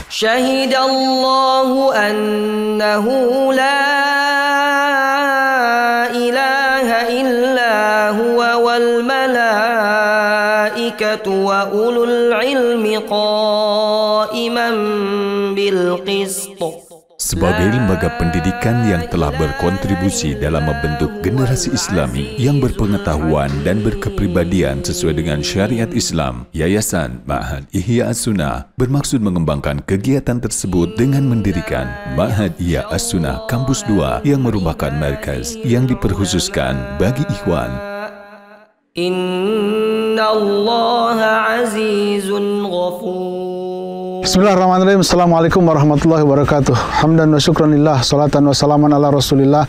Syahidallahu annahu la ilaha illa huwa wal malaikatu wa ulul ilmi qa'iman bil qist. Sebagai lembaga pendidikan yang telah berkontribusi dalam membentuk generasi Islami yang berpengetahuan dan berkepribadian sesuai dengan syariat Islam, Yayasan Ma'had Ihya As-Sunnah bermaksud mengembangkan kegiatan tersebut dengan mendirikan Ma'had Ihya As-Sunnah Kampus 2 yang merupakan markas yang diperkhususkan bagi ikhwan. Innallaha azizun ghafur. Bismillahirrahmanirrahim. Assalamualaikum warahmatullahi wabarakatuh. Hamdan wa syukranillah, salatan wa salaman ala rasulillah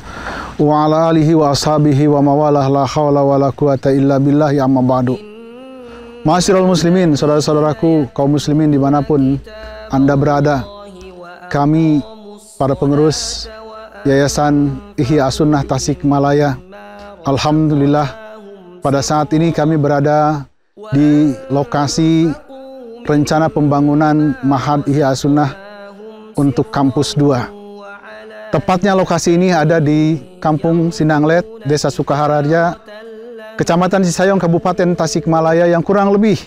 wa ala alihi wa ashabihi wa mawalah, la hawla wa la quwata illa billahi, amma ba'du. Ma'asyiral muslimin, saudara-saudaraku kaum muslimin dimanapun Anda berada, kami para pengurus Yayasan Ihya As-Sunnah Tasikmalaya, alhamdulillah pada saat ini kami berada di lokasi rencana pembangunan Ma'had Ihya As-Sunnah untuk Kampus 2. Tepatnya lokasi ini ada di Kampung Sindanglet, Desa Sukaharja, Kecamatan Cisayong, Kabupaten Tasikmalaya, yang kurang lebih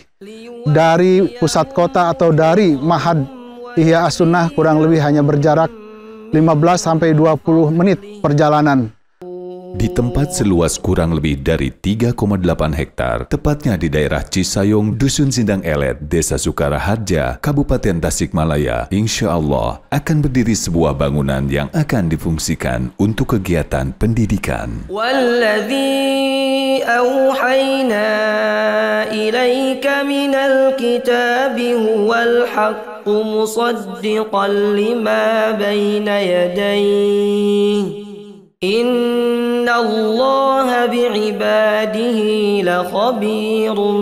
dari pusat kota atau dari Ma'had Ihya As-Sunnah kurang lebih hanya berjarak 15-20 menit perjalanan. Di tempat seluas kurang lebih dari 3,8 hektar, tepatnya di daerah Cisayong, Dusun Sindang Elet, Desa Sukaharja, Kabupaten Tasikmalaya, insya Allah akan berdiri sebuah bangunan yang akan difungsikan untuk kegiatan pendidikan. Walladzi auhayna ilaika minal kitabi huwal haqqu musaddiqan lima bayna yadayhi. Innallaha bi'ibadihi lakhabirum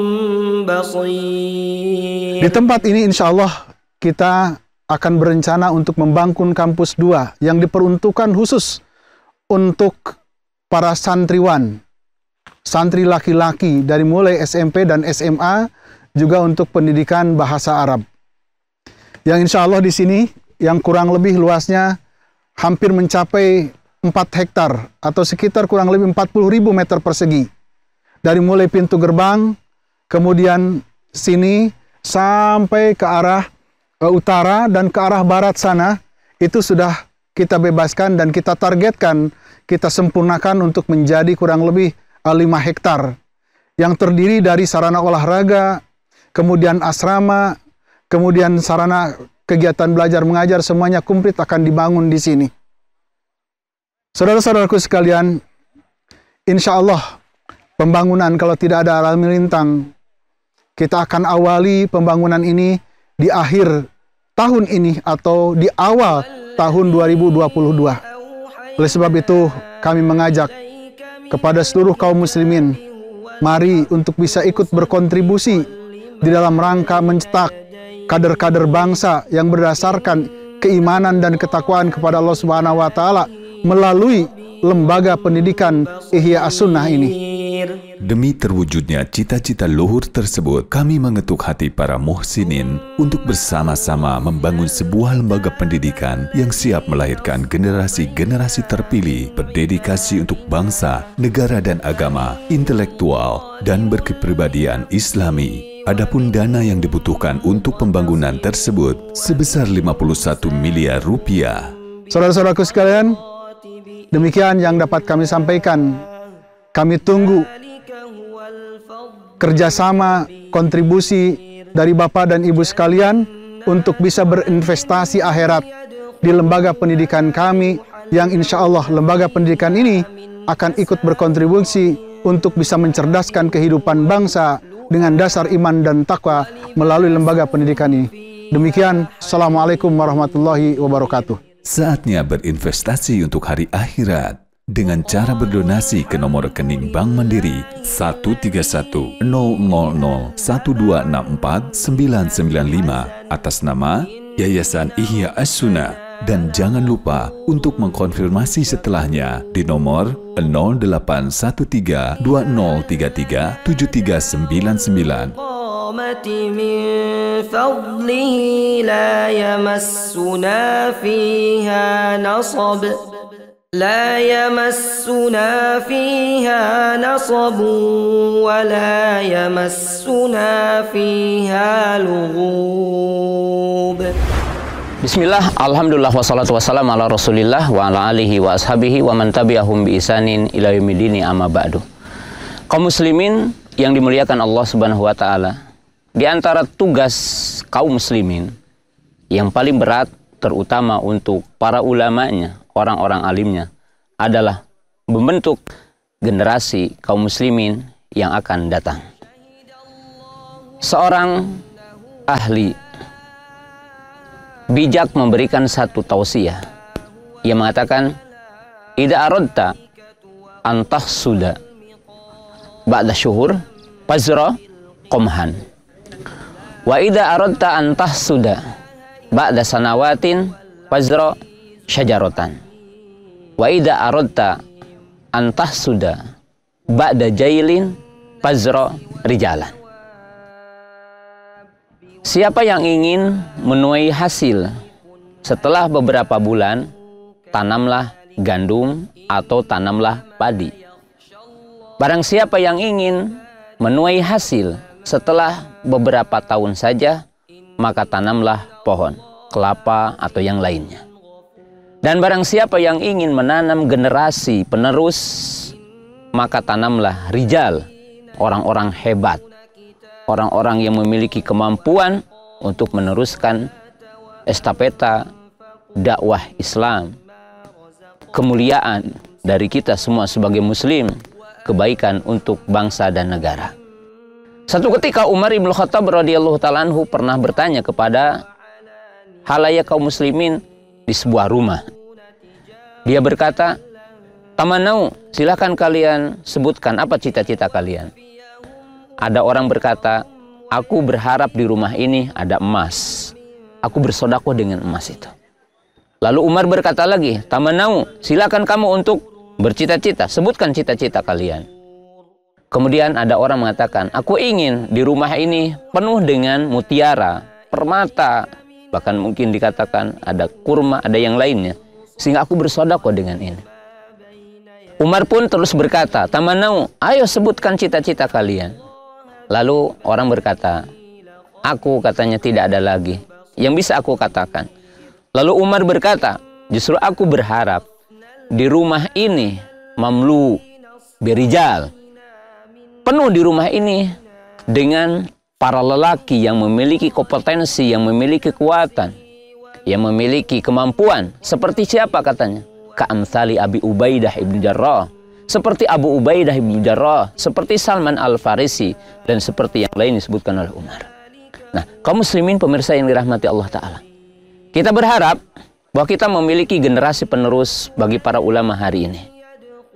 basir. Di tempat ini insya Allah kita akan berencana untuk membangun kampus 2 yang diperuntukkan khusus untuk para santriwan, santri laki-laki dari mulai SMP dan SMA, juga untuk pendidikan bahasa Arab. Yang insya Allah di sini yang kurang lebih luasnya hampir mencapai 4 hektar atau sekitar kurang lebih 40.000 meter persegi. Dari mulai pintu gerbang, kemudian sini sampai ke arah utara dan ke arah barat sana, itu sudah kita bebaskan dan kita targetkan, kita sempurnakan untuk menjadi kurang lebih 5 hektar. Yang terdiri dari sarana olahraga, kemudian asrama, kemudian sarana kegiatan belajar mengajar, semuanya komplit akan dibangun di sini. Saudara-saudaraku sekalian, insya Allah pembangunan kalau tidak ada aral melintang, kita akan awali pembangunan ini di akhir tahun ini atau di awal tahun 2022. Oleh sebab itu kami mengajak kepada seluruh kaum muslimin, mari untuk bisa ikut berkontribusi di dalam rangka mencetak kader-kader bangsa yang berdasarkan keimanan dan ketakwaan kepada Allah Subhanahu wa Ta'ala melalui lembaga pendidikan Ihya As-Sunnah ini. Demi terwujudnya cita-cita luhur tersebut, kami mengetuk hati para muhsinin untuk bersama-sama membangun sebuah lembaga pendidikan yang siap melahirkan generasi-generasi terpilih, berdedikasi untuk bangsa, negara dan agama, intelektual, dan berkepribadian Islami. Adapun dana yang dibutuhkan untuk pembangunan tersebut sebesar 51 miliar rupiah. Saudara-saudaraku sekalian, demikian yang dapat kami sampaikan. Kami tunggu kerjasama, kontribusi dari Bapak dan Ibu sekalian untuk bisa berinvestasi akhirat di lembaga pendidikan kami, yang insya Allah lembaga pendidikan ini akan ikut berkontribusi untuk bisa mencerdaskan kehidupan bangsa dengan dasar iman dan takwa melalui lembaga pendidikan ini. Demikian, Assalamualaikum warahmatullahi wabarakatuh. Saatnya berinvestasi untuk hari akhirat dengan cara berdonasi ke nomor rekening Bank Mandiri 131-000-1264-995 atas nama Yayasan Ihya As-Sunnah, dan jangan lupa untuk mengkonfirmasi setelahnya di nomor 0813-2033-7399. من فضله لا يمسنا فيها نصب ولا يمسنا فيها لغوب. Bismillah, alhamdulillah, wassalatu wassalamu ala rasulillah wa ala alihi wa ashabihi wa man tabi'ahum bi isanin ila yaumidini amma ba'du. Kaum muslimin yang dimuliakan Allah Subhanahu wa taala, di antara tugas kaum muslimin yang paling berat, terutama untuk para ulamanya, orang-orang alimnya, adalah membentuk generasi kaum muslimin yang akan datang. Seorang ahli bijak memberikan satu tausiah. Ia mengatakan, "Idza aradta an tahsuda ba'da syuhur fazra qomhan. Wa idza aradta an tahsuda ba'da sanawatin fazra syajaratan. Wa idza aradta an tahsuda ba'da jailin fazra rijalan." Siapa yang ingin menuai hasil setelah beberapa bulan, tanamlah gandum atau tanamlah padi. Barang siapa yang ingin menuai hasil setelah beberapa tahun saja, maka tanamlah pohon, kelapa atau yang lainnya. Dan barang siapa yang ingin menanam generasi penerus, maka tanamlah rijal, orang-orang hebat, orang-orang yang memiliki kemampuan untuk meneruskan estafeta dakwah Islam, kemuliaan dari kita semua sebagai muslim, kebaikan untuk bangsa dan negara. Satu ketika Umar ibn Khattab radhiyallahu ta'ala anhu pernah bertanya kepada halayak kaum muslimin di sebuah rumah. Dia berkata, "Tamanau, silakan kalian sebutkan apa cita-cita kalian." Ada orang berkata, "Aku berharap di rumah ini ada emas. Aku bersedekah dengan emas itu." Lalu Umar berkata lagi, "Tamanau, silakan kamu untuk bercita-cita, sebutkan cita-cita kalian." Kemudian ada orang mengatakan, "Aku ingin di rumah ini penuh dengan mutiara, permata, bahkan mungkin dikatakan ada kurma, ada yang lainnya, sehingga aku bersedekah dengan ini." Umar pun terus berkata, "Tamanau, ayo sebutkan cita-cita kalian." Lalu orang berkata, "Aku," katanya, "tidak ada lagi yang bisa aku katakan." Lalu Umar berkata, "Justru aku berharap di rumah ini mamlu birijal, penuh di rumah ini dengan para lelaki yang memiliki kompetensi, yang memiliki kekuatan, yang memiliki kemampuan." Seperti siapa katanya? "Ka'amthali Abi Ubaidah ibn Jarrah." Seperti Abu Ubaidah bin Jarrah, seperti Salman Al-Farisi, dan seperti yang lain disebutkan oleh Umar. Nah, kaum muslimin pemirsa yang dirahmati Allah Ta'ala, kita berharap bahwa kita memiliki generasi penerus bagi para ulama hari ini.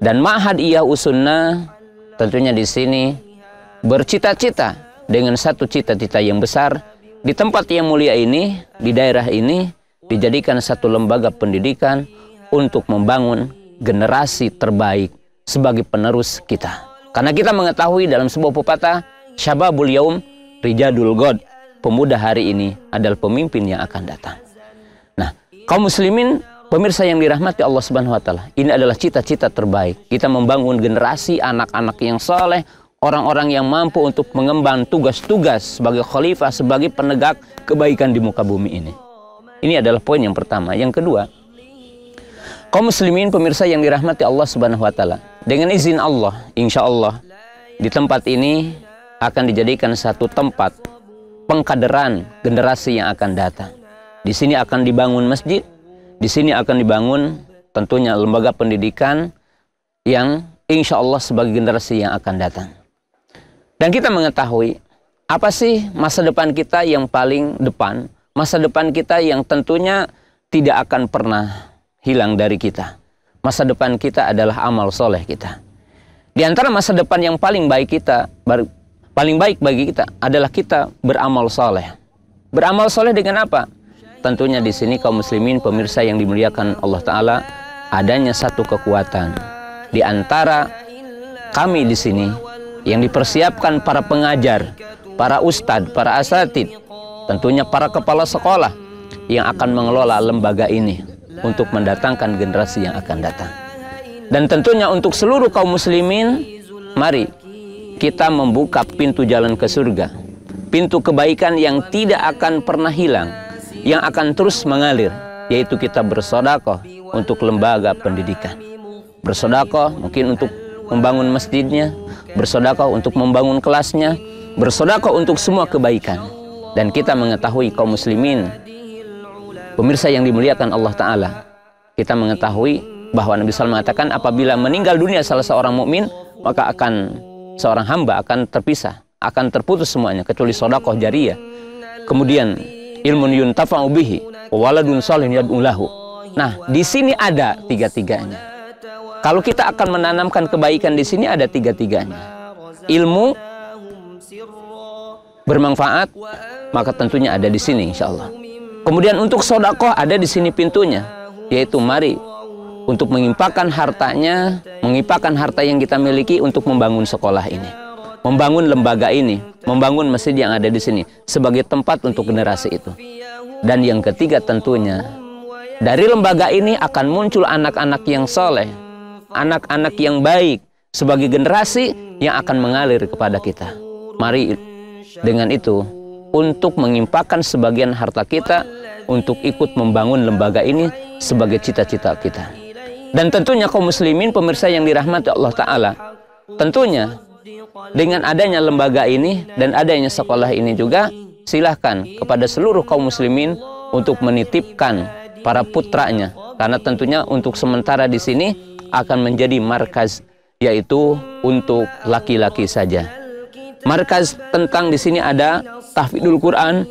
Dan Ma'had Ihya'us Sunnah tentunya di sini bercita-cita dengan satu cita-cita yang besar, di tempat yang mulia ini, di daerah ini, dijadikan satu lembaga pendidikan untuk membangun generasi terbaik sebagai penerus kita. Karena kita mengetahui dalam sebuah pepatah, "Syababul yaum rijadul ghad." Pemuda hari ini adalah pemimpin yang akan datang. Nah, kaum muslimin pemirsa yang dirahmati Allah Subhanahu wa taala, ini adalah cita-cita terbaik. Kita membangun generasi anak-anak yang saleh, orang-orang yang mampu untuk mengemban tugas-tugas sebagai khalifah, sebagai penegak kebaikan di muka bumi ini. Ini adalah poin yang pertama. Yang kedua, kaum muslimin pemirsa yang dirahmati Allah Subhanahu wa taala, dengan izin Allah, insya Allah di tempat ini akan dijadikan satu tempat pengkaderan generasi yang akan datang. Di sini akan dibangun masjid, di sini akan dibangun tentunya lembaga pendidikan yang insya Allah sebagai generasi yang akan datang. Dan kita mengetahui apa sih masa depan kita yang paling depan, masa depan kita yang tentunya tidak akan pernah hilang dari kita. Masa depan kita adalah amal soleh kita. Di antara masa depan yang paling baik bagi kita adalah kita beramal soleh. Beramal soleh dengan apa? Tentunya di sini kaum muslimin pemirsa yang dimuliakan Allah Ta'ala, adanya satu kekuatan di antara kami di sini yang dipersiapkan para pengajar para ustadz, para asatid, tentunya para kepala sekolah yang akan mengelola lembaga ini untuk mendatangkan generasi yang akan datang. Dan tentunya untuk seluruh kaum muslimin, mari kita membuka pintu jalan ke surga, pintu kebaikan yang tidak akan pernah hilang, yang akan terus mengalir, yaitu kita bersedekah untuk lembaga pendidikan. Bersedekah mungkin untuk membangun masjidnya, bersedekah untuk membangun kelasnya, bersedekah untuk semua kebaikan. Dan kita mengetahui kaum muslimin, pemirsa yang dimuliakan Allah Ta'ala, kita mengetahui bahwa Nabi SAW mengatakan apabila meninggal dunia salah seorang mukmin, maka akan seorang hamba akan terpisah, akan terputus semuanya kecuali sedekah jariyah, kemudian ilmun yuntafa'u bihi, waladun shalihun yad'u lahu. Nah, di sini ada tiga-tiganya. Kalau kita akan menanamkan kebaikan di sini ada tiga-tiganya. Ilmu bermanfaat, maka tentunya ada di sini insyaallah. Kemudian untuk sedekah ada di sini pintunya, yaitu mari untuk mengimpakkan hartanya, mengimpakkan harta yang kita miliki untuk membangun sekolah ini, membangun lembaga ini, membangun masjid yang ada di sini sebagai tempat untuk generasi itu. Dan yang ketiga tentunya, dari lembaga ini akan muncul anak-anak yang soleh, anak-anak yang baik sebagai generasi yang akan mengalir kepada kita. Mari dengan itu untuk mengimpakkan sebagian harta kita untuk ikut membangun lembaga ini sebagai cita-cita kita. Dan tentunya kaum muslimin, pemirsa yang dirahmati Allah Ta'ala, tentunya dengan adanya lembaga ini dan adanya sekolah ini juga, silahkan kepada seluruh kaum muslimin untuk menitipkan para putranya, karena tentunya untuk sementara di sini akan menjadi markaz, yaitu untuk laki-laki saja. Markaz tentang di sini ada tahfidzul Quran,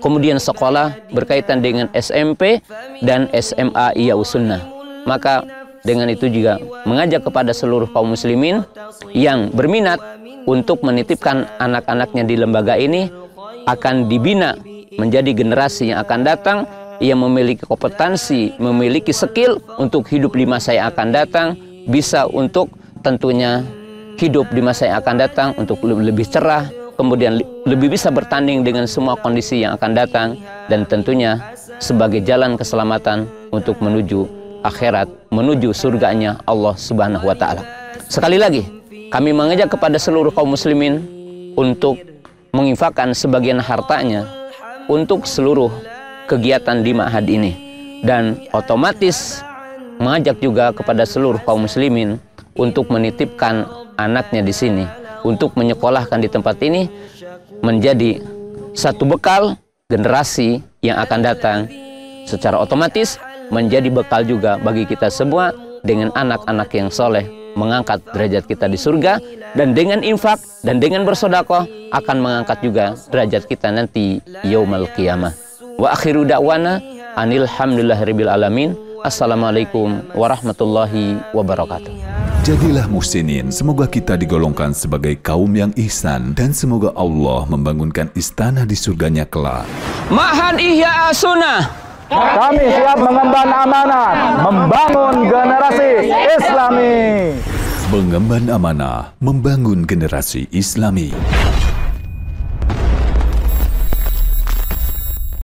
kemudian sekolah berkaitan dengan SMP dan SMA Ihyaus Sunnah. Maka dengan itu juga mengajak kepada seluruh kaum muslimin yang berminat untuk menitipkan anak-anaknya di lembaga ini akan dibina menjadi generasi yang akan datang yang memiliki kompetensi, memiliki skill untuk hidup di masa yang akan datang, bisa untuk tentunya hidup di masa yang akan datang untuk lebih cerah, kemudian lebih bisa bertanding dengan semua kondisi yang akan datang, dan tentunya sebagai jalan keselamatan untuk menuju akhirat, menuju surganya Allah Subhanahu wa Ta'ala. Sekali lagi, kami mengajak kepada seluruh kaum muslimin untuk menginfakkan sebagian hartanya untuk seluruh kegiatan di ma'had ini, dan otomatis mengajak juga kepada seluruh kaum muslimin untuk menitipkan anaknya di sini, untuk menyekolahkan di tempat ini menjadi satu bekal generasi yang akan datang, secara otomatis menjadi bekal juga bagi kita semua dengan anak-anak yang soleh, mengangkat derajat kita di surga, dan dengan infak dan dengan bersedekah akan mengangkat juga derajat kita nanti yaumul qiyamah. Wa akhiru da'wana anil hamdulillahirabbil alamin. Assalamualaikum warahmatullahi wabarakatuh. Jadilah muhsinin, semoga kita digolongkan sebagai kaum yang ihsan, dan semoga Allah membangunkan istana di surganya kelak. Ma'had Ihyaus Sunnah, Kami siap mengemban amanah, membangun generasi Islami. Mengemban amanah, membangun generasi Islami.